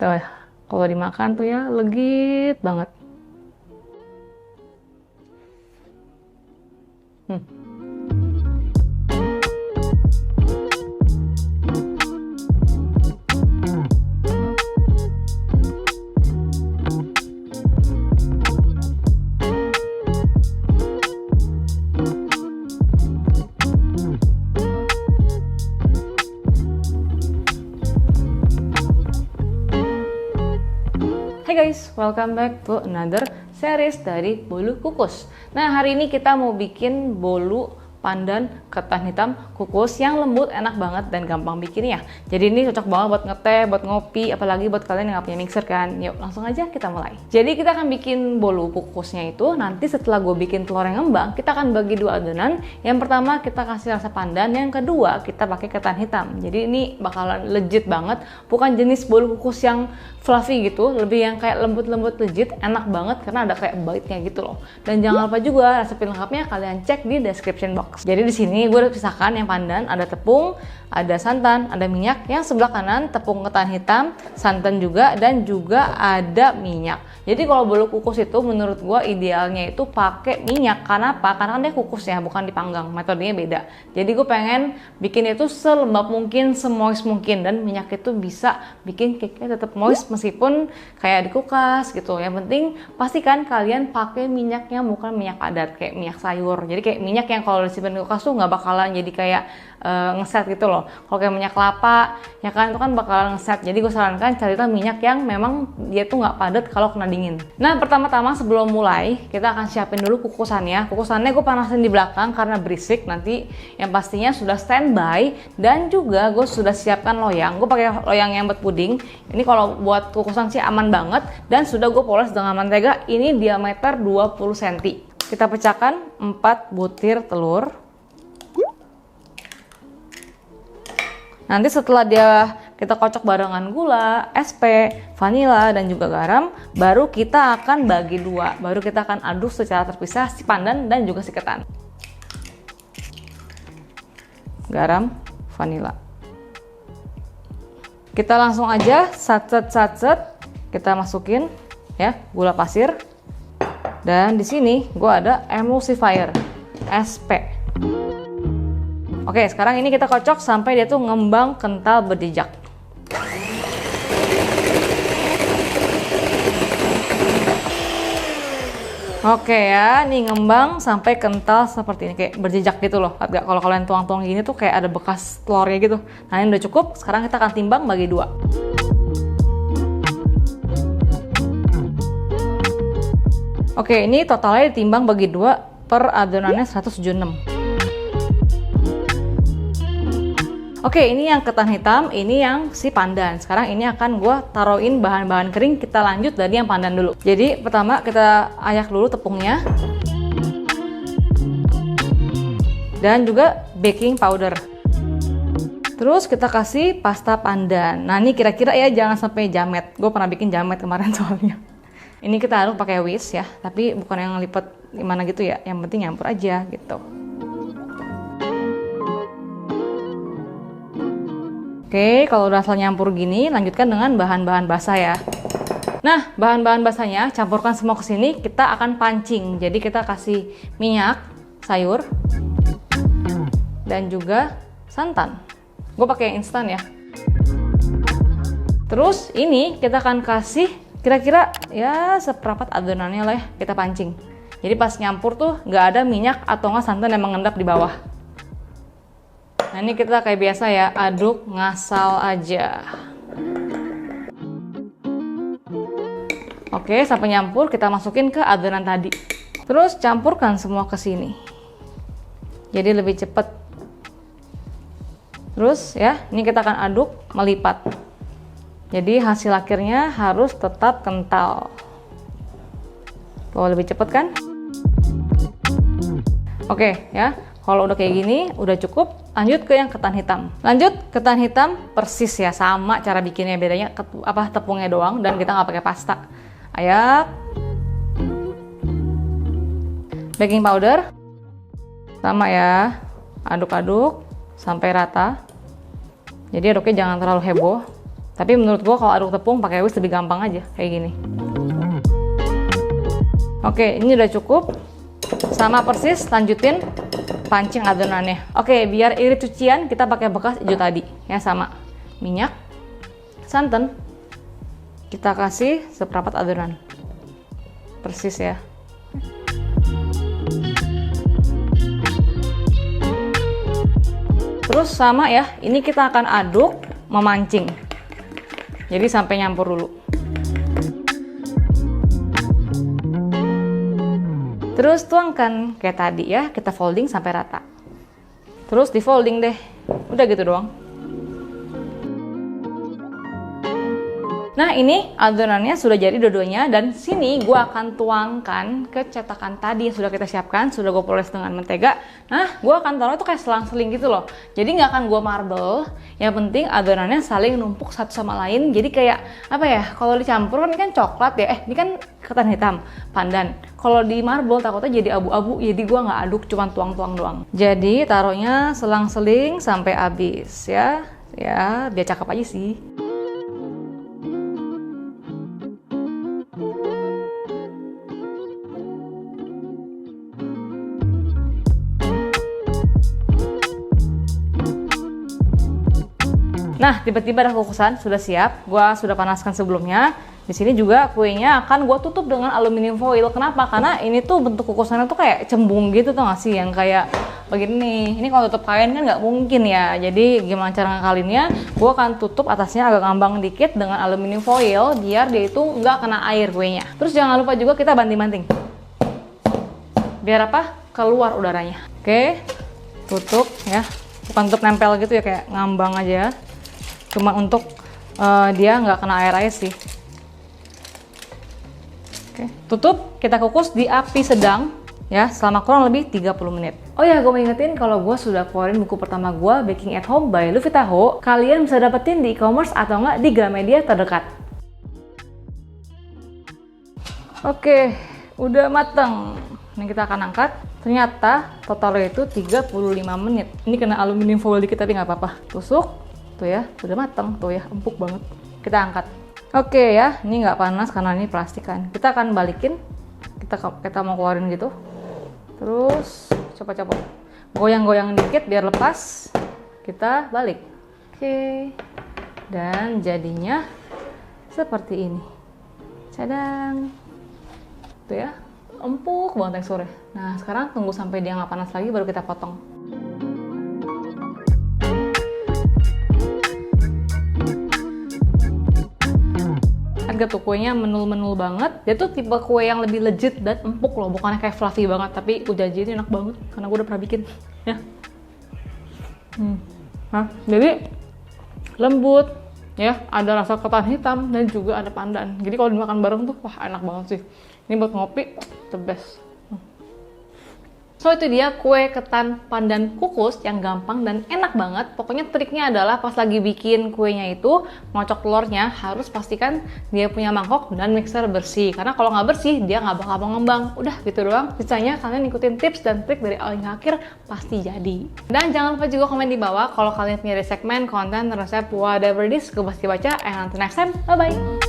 Tuh, kalau dimakan tuh ya legit banget. Hai guys, welcome back to another series dari Bolu Kukus. Nah, hari ini kita mau bikin bolu pandan ketan hitam kukus yang lembut, enak banget dan gampang bikinnya. Jadi ini cocok banget buat ngeteh, buat ngopi, apalagi buat kalian yang nggak punya mixer kan. Yuk langsung aja kita mulai. Jadi kita akan bikin bolu kukusnya itu nanti setelah gue bikin telur yang ngembang, kita akan bagi dua adonan. Yang pertama kita kasih rasa pandan, yang kedua kita pakai ketan hitam. Jadi ini bakalan legit banget, bukan jenis bolu kukus yang fluffy gitu, lebih yang kayak lembut-lembut legit, enak banget karena ada kayak bite-nya gitu loh. Dan jangan lupa juga resep lengkapnya kalian cek di description box. Jadi di sini gue udah pisahkan yang pandan, ada tepung, ada santan, ada minyak. Yang sebelah kanan tepung ketan hitam, santan juga, dan juga ada minyak. Jadi kalau bolu kukus itu menurut gue idealnya itu pakai minyak. Karena apa? Karena kan dia kukus ya, bukan dipanggang. Metodenya beda. Jadi gue pengen bikin itu selembab mungkin, semoist mungkin, dan minyak itu bisa bikin cake-nya tetap moist meskipun kayak di kulkas gitu. Yang penting pastikan kalian pakai minyaknya bukan minyak padat kayak minyak sayur. Jadi kayak minyak yang kalau disimpan di kulkas tuh nggak bakalan jadi kayak ngeset gitu loh. Kalau kayak minyak kelapa ya kan itu kan bakalan ngeset. Jadi gue sarankan carilah minyak yang memang dia tuh nggak padat kalau kena dingin. Nah pertama-tama sebelum mulai kita akan siapin dulu kukusannya. Kukusannya gue panasin di belakang karena berisik. Nanti yang pastinya sudah standby, dan juga gue sudah siapkan loyang. Gue pakai loyang yang buat puding. Ini kalau buat kukusan sih aman banget, dan sudah gue poles dengan mentega. Ini diameter 20 cm. Kita pecahkan 4 butir telur. Nanti setelah kita kocok barengan gula, SP, vanila, dan juga garam, baru kita akan bagi dua. Baru kita akan aduk secara terpisah si pandan dan juga si ketan. Garam, vanila. Kita langsung aja satset, kita masukin ya gula pasir. Dan di sini gue ada emulsifier, SP. Oke, sekarang ini kita kocok sampai dia tuh ngembang kental berjejak. Oke ya, nih ngembang sampai kental seperti ini, kayak berjejak gitu loh. Lihat gak? Kalau kalian tuang-tuang gini tuh kayak ada bekas telurnya gitu. Nah ini udah cukup, sekarang kita akan timbang bagi dua. Oke, ini totalnya ditimbang bagi dua per adonannya 176. Oke, ini yang ketan hitam, ini yang si pandan. Sekarang ini akan gue taruhin bahan-bahan kering. Kita lanjut dari yang pandan dulu. Jadi pertama kita ayak dulu tepungnya. Dan juga baking powder. Terus kita kasih pasta pandan. Nah ini kira-kira ya jangan sampai jamet. Gue pernah bikin jamet kemarin soalnya. Ini kita aduk pakai whisk ya. Tapi bukan yang lipat gimana gitu ya. Yang penting nyampur aja gitu. Oke, kalau udah asal nyampur gini, lanjutkan dengan bahan-bahan basah ya. Nah, bahan-bahan basahnya campurkan semua ke sini, kita akan pancing. Jadi kita kasih minyak, sayur, dan juga santan. Gue pakai yang instan ya. Terus ini kita akan kasih kira-kira ya seperempat adonannya lah ya, kita pancing. Jadi pas nyampur tuh nggak ada minyak atau nggak santan yang mengendap di bawah. Nah ini kita kayak biasa ya, aduk ngasal aja. Oke, sampai nyampur kita masukin ke adonan tadi. Terus campurkan semua ke sini. Jadi lebih cepet. Terus ya, ini kita akan aduk melipat. Jadi hasil akhirnya harus tetap kental. Tuh lebih cepet kan? Oke ya. Kalau udah kayak gini, udah cukup, lanjut ke yang ketan hitam. Lanjut, ketan hitam persis ya, sama cara bikinnya, bedanya tepungnya doang dan kita nggak pakai pasta. Ayak. Baking powder. Sama ya, aduk-aduk sampai rata. Jadi aduknya jangan terlalu heboh, Tapi menurut gue kalau aduk tepung pakai whisk lebih gampang aja kayak gini. Oke, ini udah cukup. Sama persis, lanjutin pancing adonannya. Oke, biar irit cucian kita pakai bekas hijau tadi ya, sama minyak, santan. Kita kasih seperempat adonan. Persis ya. Terus sama ya, ini kita akan aduk memancing. Jadi sampai nyampur dulu. Terus tuangkan kayak tadi ya, kita folding sampai rata. Terus di folding deh. Udah gitu doang. Nah, ini adonannya sudah jadi dua-duanya, dan sini gue akan tuangkan ke cetakan tadi yang sudah kita siapkan, sudah gue poles dengan mentega. Nah, gue akan taruh itu kayak selang-seling gitu loh. Jadi nggak akan gue marble. Yang penting adonannya saling numpuk satu sama lain. Jadi kayak apa ya? Kalau dicampur kan ini kan coklat ya. Ini kan ketan hitam, pandan. Kalau di marble takutnya jadi abu-abu. Jadi gue nggak aduk, cuma tuang-tuang doang. Jadi taruhnya selang-seling sampai habis ya. Ya, biar cakep aja sih. Nah, tiba-tiba ada kukusan sudah siap. Gua sudah panaskan sebelumnya. Di sini juga kuenya akan gua tutup dengan aluminium foil. Kenapa? Karena ini tuh bentuk kukusannya tuh kayak cembung gitu, tuh nggak sih? Yang kayak begini. Ini kalau tutup kain kan nggak mungkin ya. Jadi gimana cara ngakalinnya? Gua akan tutup atasnya agak ngambang dikit dengan aluminium foil biar dia itu nggak kena air kuenya. Terus jangan lupa juga kita banting-banting. Biar apa? Keluar udaranya. Oke, tutup ya. Bukan tutup nempel gitu ya, kayak ngambang aja. Cuma untuk dia nggak kena air sih. Oke, tutup, kita kukus di api sedang ya selama kurang lebih 30 menit. Oh ya, gue mau ingetin kalau gue sudah keluarin buku pertama gue, Baking at Home by Luffy Taho. Kalian bisa dapetin di e-commerce atau enggak di Gramedia terdekat. Oke, udah mateng. Ini kita akan angkat. Ternyata totalnya itu 35 menit. Ini kena aluminium foil dikit tapi nggak apa-apa. Tusuk. Tuh ya, udah mateng tuh ya, empuk banget. Kita angkat. Oke ya, ini nggak panas karena ini plastik kan. Kita akan balikin. Kita mau keluarin gitu. Terus coba-coba goyang-goyang dikit biar lepas. Kita balik. Oke. Dan jadinya seperti ini. Cadang. Tuh ya, empuk banget teksturnya. Nah, sekarang tunggu sampai dia nggak panas lagi baru kita potong. Tuh kuenya menul-menul banget. Dia tuh tipe kue yang lebih legit dan empuk loh, bukannya kayak fluffy banget, tapi udah jadi enak banget karena gue udah pernah bikin ya. Nah, jadi lembut ya, ada rasa ketan hitam dan juga ada pandan. Jadi kalau dimakan bareng tuh wah enak banget sih. Ini buat ngopi the best. So itu dia kue ketan pandan kukus yang gampang dan enak banget. Pokoknya triknya adalah pas lagi bikin kuenya itu, ngocok telurnya harus pastikan dia punya mangkok dan mixer bersih. Karena kalau nggak bersih dia nggak bakal mengembang. Udah gitu doang. Sisanya kalian ikutin tips dan trik dari awal hingga akhir pasti jadi. Dan jangan lupa juga komen di bawah kalau kalian punya segmen, konten, resep, whatever this, gue pasti baca. And until next time, bye-bye!